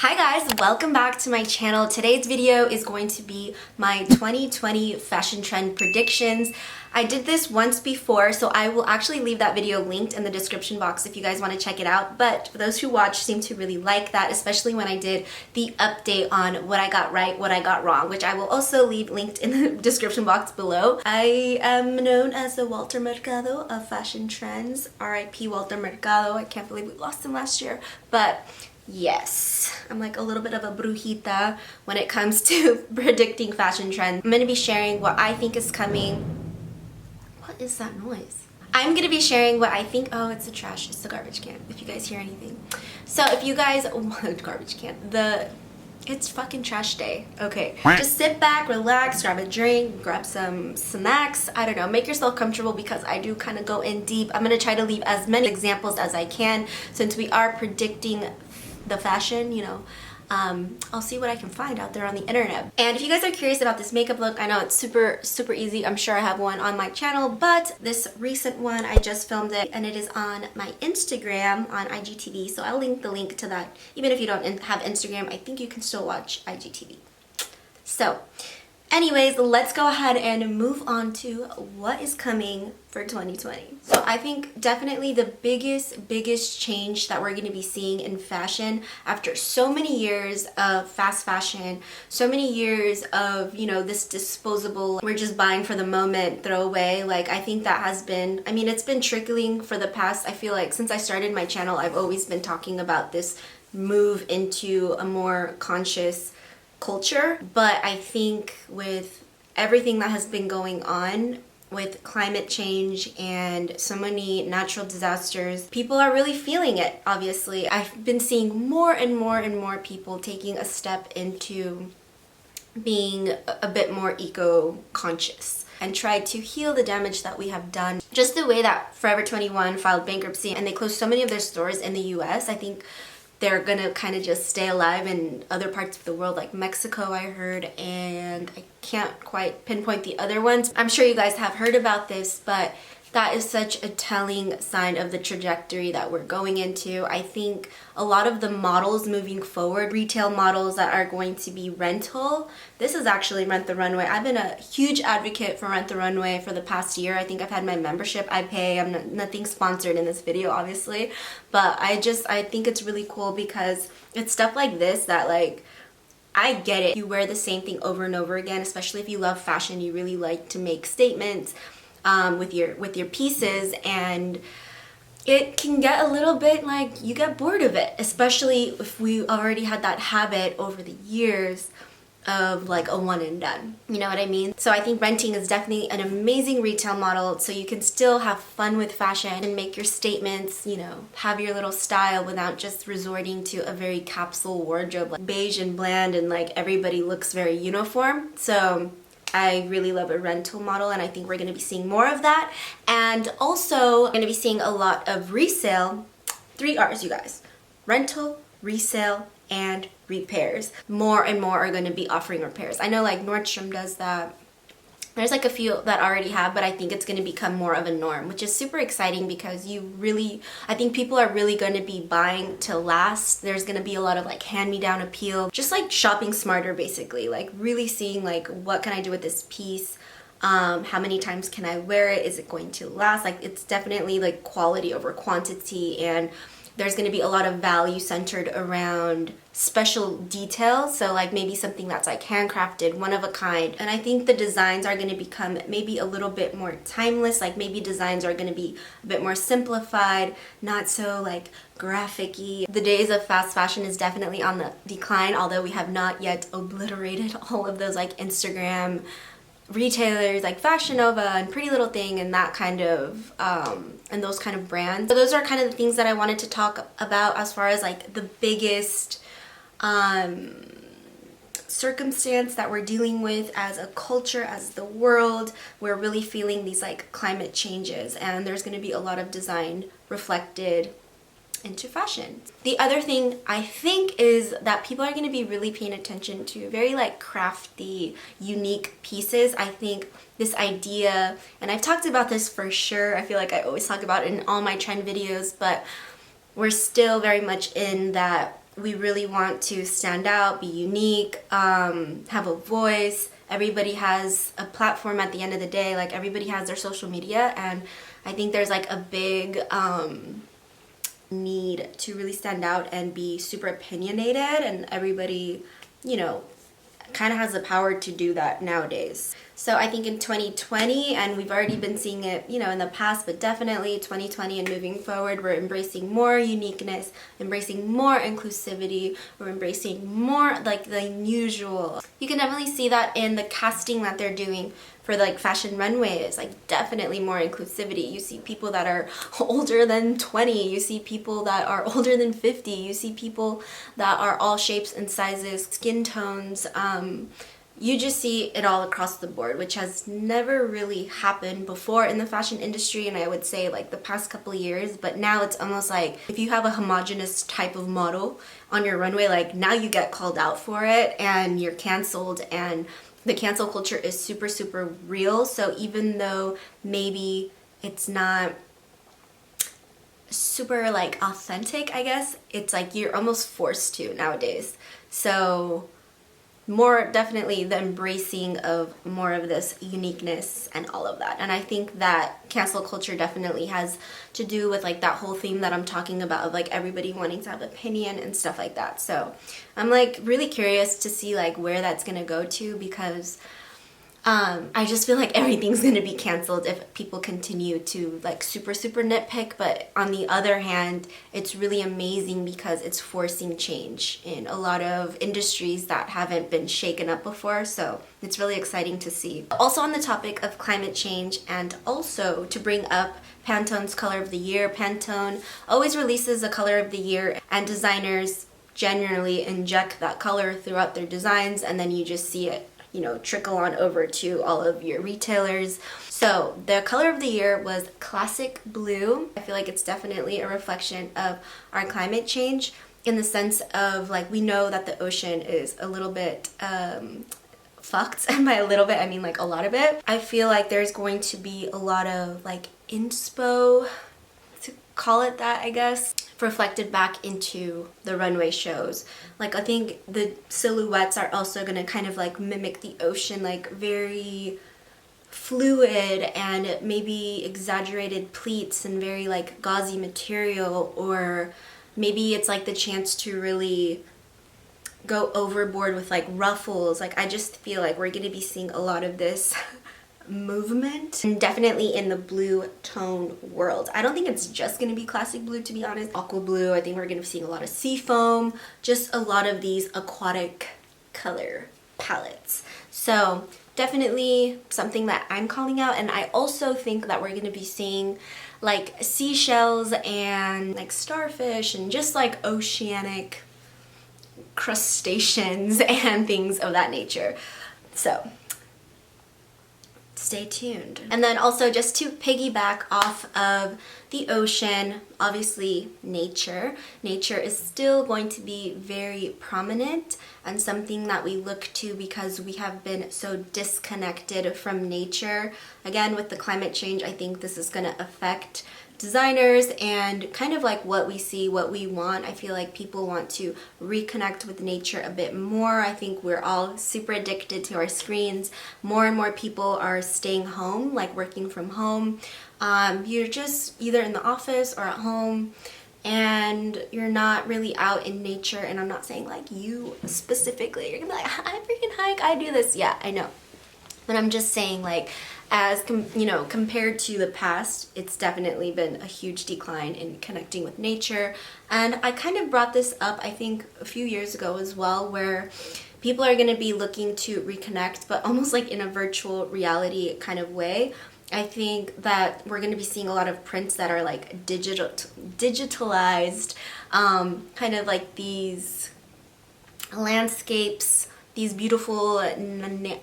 Hi guys, welcome back to my channel. Today's video is going to be my 2020 fashion trend predictions. I did this once before, so I will actually leave that video linked in the description box if you guys want to check it out. But for those who watch seem to really like that, especially when I did the update on what I got right, what I got wrong, which I will also leave linked in the description box below. I am known as the Walter Mercado of fashion trends. RIP Walter Mercado. I can't believe we lost him last year. But yes, I'm like a little bit of a brujita when it comes to predicting fashion trends. I'm going to be sharing what I think is coming. What is that noise? I'm going to be sharing what I think. Oh, it's the trash. It's the garbage can, if you guys hear anything. So if you guys garbage can. It's fucking trash day. Okay. Just sit back, relax, grab a drink, grab some snacks. I don't know. Make yourself comfortable because I do kind of go in deep. I'm going to try to leave as many examples as I can since we are predicting the fashion, you know. I'll see what I can find out there on the internet. And if you guys are curious about this makeup look, I know it's super easy. I'm sure I have one on my channel, but this recent one, I just filmed it and it is on my Instagram on IGTV. So I'll link the link to that. Even if you don't have Instagram, I think you can still watch IGTV. So anyways, let's go ahead and move on to what is coming for 2020. So I think definitely the biggest change that we're going to be seeing in fashion after so many years of fast fashion, so many years of, you know, this disposable, we're just buying for the moment, throwaway. Like, I think that has been, I mean, it's been trickling for the past, I feel like since I started my channel, I've always been talking about this move into a more conscious culture. But I think with everything that has been going on with climate change and so many natural disasters, people are really feeling it. Obviously, I've been seeing more and more people taking a step into being a bit more eco-conscious and try to heal the damage that we have done. Just the way that Forever 21 filed bankruptcy and they closed so many of their stores in the US, I think they're gonna kind of just stay alive in other parts of the world, like Mexico, I heard, and I can't quite pinpoint the other ones. I'm sure you guys have heard about this, but that is such a telling sign of the trajectory that we're going into. I think a lot of the models moving forward, retail models that are going to be rental, this is actually Rent the Runway. I've been a huge advocate for Rent the Runway for the past year. I think I've had my membership. I pay. I'm nothing sponsored in this video, obviously, but I think it's really cool because it's stuff like this that, like, I get it. You wear the same thing over and over again, especially if you love fashion. You really like to make statements with your pieces, and it can get a little bit like you get bored of it, especially if we already had that habit over the years of like a one and done. You know what I mean? So I think renting is definitely an amazing retail model so you can still have fun with fashion and make your statements, you know, have your little style without just resorting to a very capsule wardrobe, like beige and bland, and like everybody looks very uniform. So I really love a rental model, and I think we're going to be seeing more of that. And also going to be seeing a lot of resale. 3 R's, you guys. Rental, resale, and repairs. More and more are going to be offering repairs. I know like Nordstrom does that. There's like a few that already have, but I think it's going to become more of a norm, which is super exciting because I think people are really going to be buying to last. There's going to be a lot of like hand-me-down appeal, just like shopping smarter basically, like really seeing like what can I do with this piece, how many times can I wear it, is it going to last? Like, it's definitely like quality over quantity, and there's going to be a lot of value centered around special details. So like maybe something that's like handcrafted, one of a kind. And I think the designs are going to become maybe a little bit more timeless. Like maybe designs are going to be a bit more simplified, not so like graphic-y. The days of fast fashion is definitely on the decline, although we have not yet obliterated all of those like Instagram retailers like Fashion Nova and Pretty Little Thing and that kind of and those kind of brands. So those are kind of the things that I wanted to talk about as far as like the biggest circumstance that we're dealing with as a culture, as the world. We're really feeling these like climate changes, and there's going to be a lot of design reflected into fashion. The other thing I think is that people are going to be really paying attention to very like crafty, unique pieces. I think this idea, and I've talked about this for sure, I feel like I always talk about it in all my trend videos, but we're still very much in that we really want to stand out, be unique, have a voice. Everybody has a platform at the end of the day. Like, everybody has their social media, and I think there's like a big need to really stand out and be super opinionated, and everybody, you know, kind of has the power to do that nowadays. So I think in 2020, and we've already been seeing it, you know, in the past, but definitely 2020 and moving forward, we're embracing more uniqueness, embracing more inclusivity, we're embracing more like the unusual. You can definitely see that in the casting that they're doing for like fashion runways, like definitely more inclusivity. You see people that are older than 20, you see people that are older than 50, you see people that are all shapes and sizes, skin tones, you just see it all across the board, which has never really happened before in the fashion industry, and I would say like the past couple of years. But now it's almost like if you have a homogenous type of model on your runway, like now you get called out for it and you're canceled, and the cancel culture is super, super real. So even though maybe it's not super like authentic, I guess, it's like you're almost forced to nowadays. So more definitely the embracing of more of this uniqueness and all of that. And I think that cancel culture definitely has to do with like that whole theme that I'm talking about of like everybody wanting to have opinion and stuff like that. So I'm like really curious to see like where that's gonna go to, because I just feel like everything's gonna be canceled if people continue to like super, super nitpick. But on the other hand, it's really amazing because it's forcing change in a lot of industries that haven't been shaken up before. So it's really exciting to see. Also on the topic of climate change, and also to bring up Pantone's color of the year. Pantone always releases a color of the year, and designers generally inject that color throughout their designs, and then you just see it, you know, trickle on over to all of your retailers. So the color of the year was classic blue. I feel like it's definitely a reflection of our climate change, in the sense of like, we know that the ocean is a little bit fucked, and by a little bit I mean like a lot of it. I feel like there's going to be a lot of like inspo, to call it that, I guess, reflected back into the runway shows. Like, I think the silhouettes are also gonna kind of like mimic the ocean, like very fluid and maybe exaggerated pleats and very like gauzy material, or maybe it's like the chance to really go overboard with like ruffles. Like, I just feel like we're gonna be seeing a lot of this movement, and definitely in the blue tone world. I don't think it's just going to be classic blue, to be honest. Aqua blue, I think we're going to be seeing a lot of sea foam, just a lot of these aquatic color palettes. So definitely something that I'm calling out. And I also think that we're going to be seeing like seashells and like starfish and just like oceanic crustaceans and things of that nature. So stay tuned. And then also, just to piggyback off of the ocean, obviously nature. Nature is still going to be very prominent and something that we look to, because we have been so disconnected from nature. Again, with the climate change, I think this is going to affect designers and kind of like what we see, what we want. I feel like people want to reconnect with nature a bit more. I think we're all super addicted to our screens. More and more people are staying home, like working from home. You're just either in the office or at home, and you're not really out in nature. And I'm not saying like you specifically, you're gonna be like, I freaking hike, I do this. Yeah, I know. But I'm just saying, like, as you know, compared to the past, it's definitely been a huge decline in connecting with nature. And I kind of brought this up, I think, a few years ago as well, where people are going to be looking to reconnect, but almost like in a virtual reality kind of way. I think that we're going to be seeing a lot of prints that are like digitalized, kind of like these landscapes. These beautiful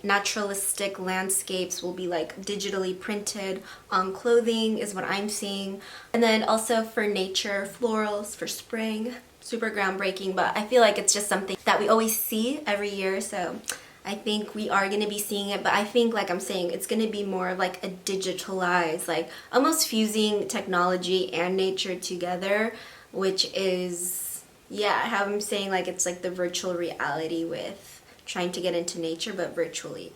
naturalistic landscapes will be like digitally printed on clothing, is what I'm seeing. And then also for nature, florals for spring, super groundbreaking. But I feel like it's just something that we always see every year, so I think we are going to be seeing it. But I think, like I'm saying, it's going to be more of like a digitalized, like almost fusing technology and nature together, which is, Yeah, I have him saying like it's like the virtual reality with trying to get into nature, but virtually.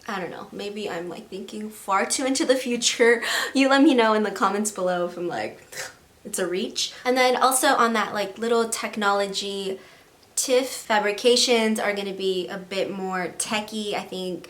I don't know, maybe I'm like thinking far too into the future. You let me know in the comments below if I'm like, it's a reach. And then also on that like little technology TIFF, fabrications are going to be a bit more techy. I think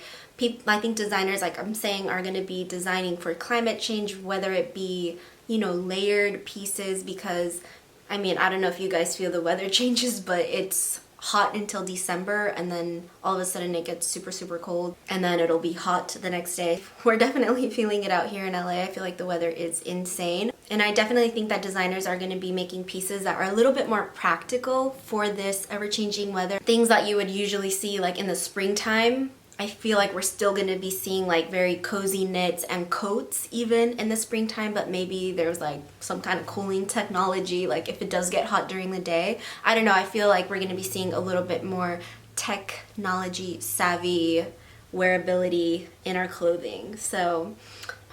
designers, like I'm saying, are going to be designing for climate change, whether it be, you know, layered pieces, because I mean, I don't know if you guys feel the weather changes, but it's hot until December and then all of a sudden it gets super, super cold and then it'll be hot the next day. We're definitely feeling it out here in LA. I feel like the weather is insane. And I definitely think that designers are going to be making pieces that are a little bit more practical for this ever-changing weather. Things that you would usually see like in the springtime, I feel like we're still going to be seeing like very cozy knits and coats even in the springtime, but maybe there's like some kind of cooling technology, like if it does get hot during the day. I don't know, I feel like we're going to be seeing a little bit more technology savvy wearability in our clothing. So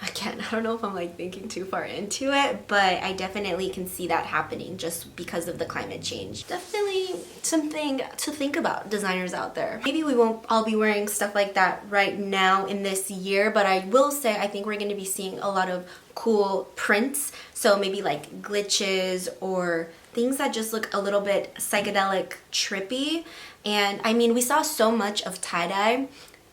again, I don't know if I'm like thinking too far into it, but I definitely can see that happening just because of the climate change. Definitely something to think about, designers out there. Maybe we won't all be wearing stuff like that right now in this year, but I will say I think we're going to be seeing a lot of cool prints. So maybe like glitches or things that just look a little bit psychedelic trippy. And I mean, we saw so much of tie-dye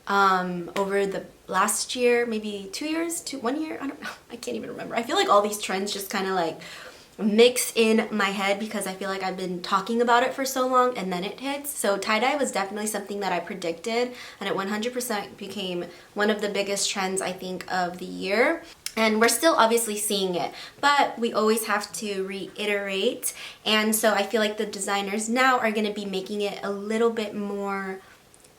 over the last year, maybe 2 years, 1 year, I don't know, I can't even remember. I feel like all these trends just kind of like mix in my head because I feel like I've been talking about it for so long and then it hits. So tie-dye was definitely something that I predicted and it 100% became one of the biggest trends I think of the year. And we're still obviously seeing it, but we always have to reiterate. And so I feel like the designers now are going to be making it a little bit more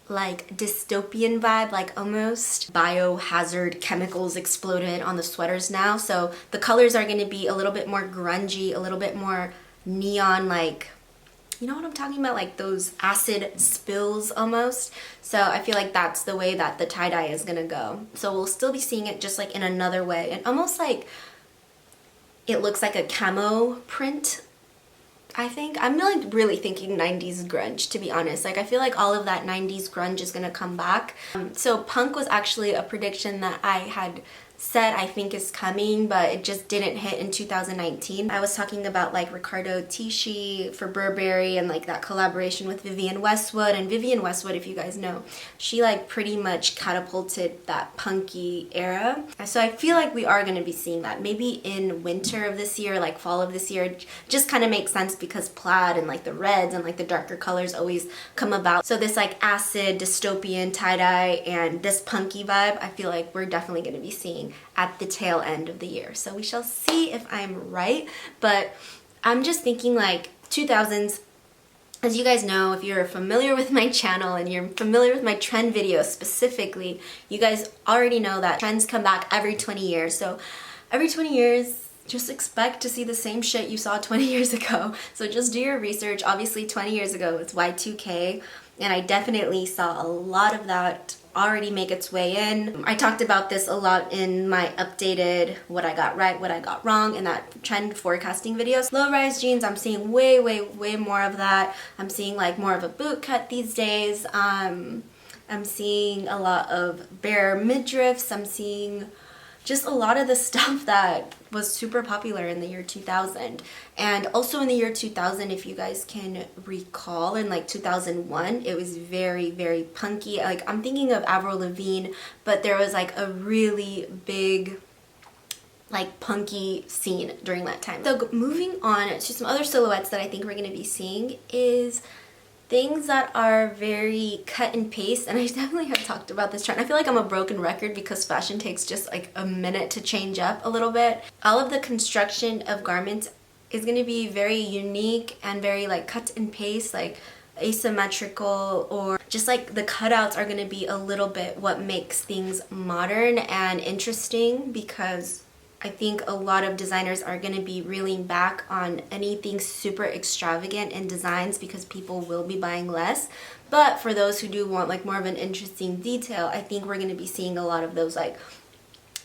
like dystopian vibe, like almost biohazard chemicals exploded on the sweaters now. So the colors are going to be a little bit more grungy, a little bit more neon, like, you know what I'm talking about? Like those acid spills almost. So I feel like that's the way that the tie-dye is going to go. So we'll still be seeing it just like in another way and almost like it looks like a camo print. I think I'm like really thinking 90s grunge, to be honest. Like I feel like all of that 90s grunge is gonna come back. So punk was actually a prediction that I had said I think is coming, but it just didn't hit in 2019. I was talking about like Riccardo Tisci for Burberry and like that collaboration with Vivienne Westwood. And Vivienne Westwood, if you guys know, she like pretty much catapulted that punky era. So I feel like we are going to be seeing that maybe in winter of this year, like fall of this year. Just kind of makes sense because plaid and like the reds and like the darker colors always come about. So this like acid dystopian tie-dye and this punky vibe, I feel like we're definitely going to be seeing at the tail end of the year. So we shall see if I'm right, but I'm just thinking like 2000s. As you guys know, if you're familiar with my channel and you're familiar with my trend videos specifically, you guys already know that trends come back every 20 years. So every 20 years, just expect to see the same shit you saw 20 years ago. So just do your research. Obviously 20 years ago, it's Y2K, and I definitely saw a lot of that already make its way in. I talked about this a lot in my updated what I got right, what I got wrong in that trend forecasting videos. Low-rise jeans, I'm seeing way more of that. I'm seeing like more of a boot cut these days. I'm seeing a lot of bare midriffs. I'm seeing just a lot of the stuff that was super popular in the year 2000. And also in the year 2000, if you guys can recall, in like 2001, it was very punky. Like I'm thinking of Avril Lavigne, but there was like a really big like punky scene during that time. So moving on to some other silhouettes that I think we're going to be seeing is things that are very cut and paste, and I definitely have talked about this trend. I feel like I'm a broken record because fashion takes just like a minute to change up a little bit. All of the construction of garments is going to be very unique and very like cut and paste, like asymmetrical, or just like the cutouts are going to be a little bit what makes things modern and interesting, because I think a lot of designers are going to be reeling back on anything super extravagant in designs because people will be buying less. But for those who do want like more of an interesting detail, I think we're going to be seeing a lot of those like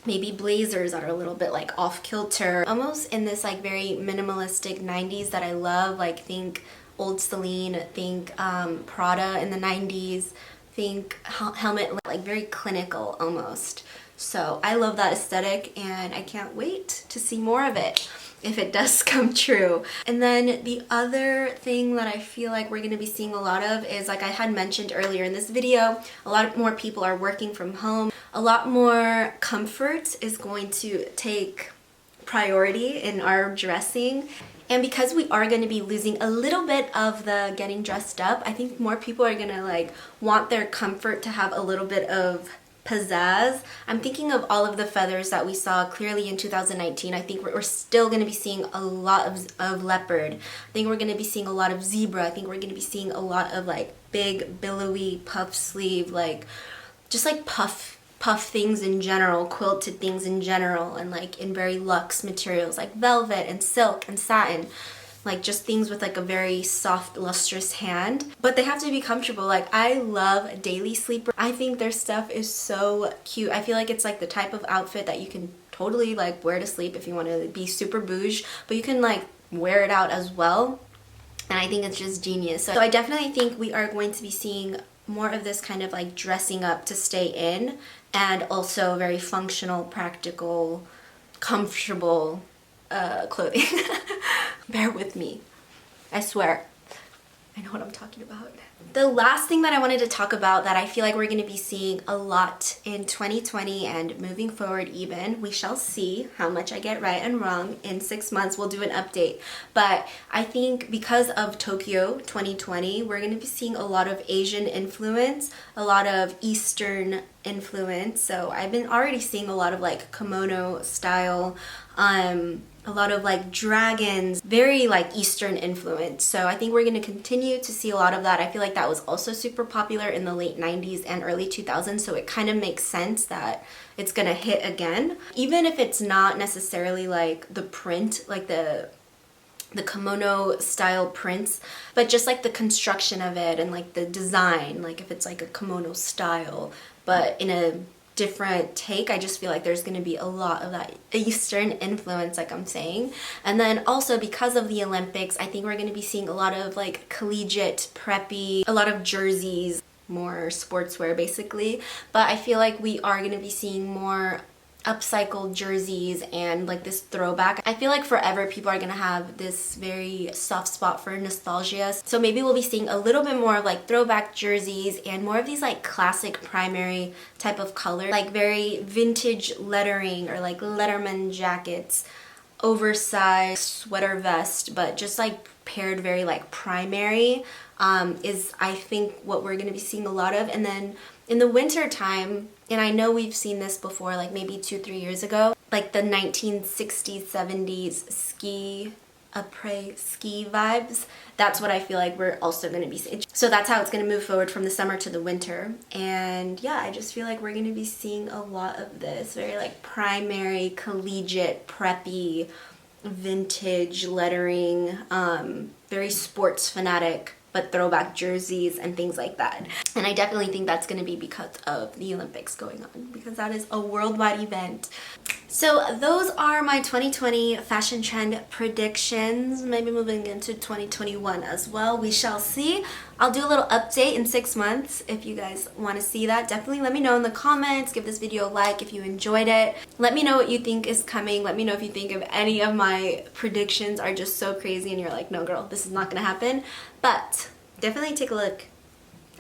maybe blazers that are a little bit like off kilter, almost in this like very minimalistic 90s that I love. Like think old Celine, think Prada in the 90s, think helmet, like very clinical almost. So I love that aesthetic and I can't wait to see more of it if it does come true. And then the other thing that I feel like we're going to be seeing a lot of is, like I had mentioned earlier in this video, a lot more people are working from home. A lot more comfort is going to take priority in our dressing. And because we are going to be losing a little bit of the getting dressed up, I think more people are going to like want their comfort to have a little bit of pizzazz. I'm thinking of all of the feathers that we saw clearly in 2019. I think we're still going to be seeing a lot of leopard. I think we're going to be seeing a lot of zebra. I think we're going to be seeing a lot of like big billowy puff sleeve, like just like puff things in general, quilted things in general, and like in very luxe materials like velvet and silk and satin, like just things with like a very soft lustrous hand, but they have to be comfortable. Like I love daily sleeper. I think their stuff is so cute. I feel like it's like the type of outfit that you can totally like wear to sleep if you want to be super bouge, but you can like wear it out as well, and I think it's just genius. So I definitely think we are going to be seeing more of this kind of like dressing up to stay in, and also very functional, practical, comfortable clothing. Bear with me. I swear. I know what I'm talking about. The last thing that I wanted to talk about that I feel like we're going to be seeing a lot in 2020 and moving forward even, we shall see how much I get right and wrong in 6 months. We'll do an update. But I think because of Tokyo 2020, we're going to be seeing a lot of Asian influence, a lot of Eastern influence. So I've been already seeing a lot of like kimono style, a lot of like dragons, very like Eastern influence. So I think we're going to continue to see a lot of that. I feel like that was also super popular in the late 90s and early 2000s, so it kind of makes sense that it's going to hit again. Even if it's not necessarily like the print, like the kimono style prints, but just like the construction of it and like the design, like if it's like a kimono style but in a different take, I just feel like there's going to be a lot of that Eastern influence, like I'm saying. And then also because of the Olympics, I think we're going to be seeing a lot of like collegiate, preppy, a lot of jerseys, more sportswear basically. But I feel like we are going to be seeing more upcycled jerseys and like this throwback. I feel like forever people are gonna have this very soft spot for nostalgia, so maybe we'll be seeing a little bit more of like throwback jerseys and more of these like classic primary type of color, like very vintage lettering or like letterman jackets, oversized sweater vest, but just like paired very like primary is I think what we're gonna be seeing a lot of. And then in the winter time, and I know we've seen this before, like maybe 2-3 years ago, like the 1960s, 70s ski après ski vibes. That's what I feel like we're also going to be seeing. So that's how it's going to move forward from the summer to the winter. And yeah, I just feel like we're going to be seeing a lot of this very like primary, collegiate, preppy, vintage lettering, very sports fanatic, but throwback jerseys and things like that. And I definitely think that's going to be because of the Olympics going on, because that is a worldwide event. So those are my 2020 fashion trend predictions, maybe moving into 2021 as well. We shall see. I'll do a little update in 6 months if you guys want to see that. Definitely let me know in the comments. Give this video a like if you enjoyed it. Let me know what you think is coming. Let me know if you think of any of my predictions are just so crazy and you're like, no girl, this is not going to happen. But definitely take a look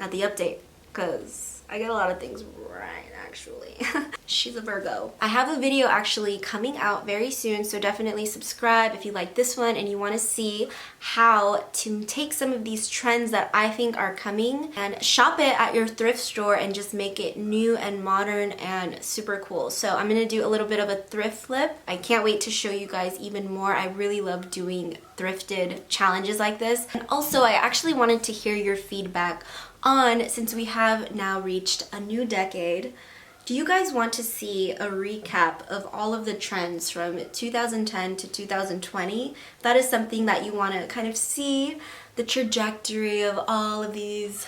at the update because I get a lot of things right actually. She's a Virgo. I have a video actually coming out very soon, so definitely subscribe if you like this one and you want to see how to take some of these trends that I think are coming and shop it at your thrift store and just make it new and modern and super cool. So I'm gonna do a little bit of a thrift flip. I can't wait to show you guys even more. I really love doing thrifted challenges like this. And also I actually wanted to hear your feedback on, since we have now reached a new decade, do you guys want to see a recap of all of the trends from 2010 to 2020? That is something that you want to kind of see the trajectory of all of these,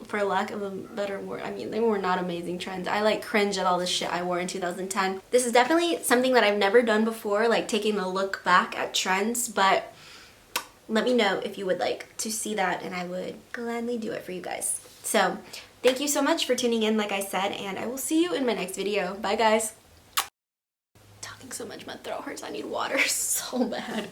for lack of a better word, I mean, they were not amazing trends. I like cringe at all the shit I wore in 2010. This is definitely something that I've never done before, like taking a look back at trends, but let me know if you would like to see that, and I would gladly do it for you guys. So thank you so much for tuning in, like I said, and I will see you in my next video. Bye guys. Talking so much, my throat hurts. I need water so bad.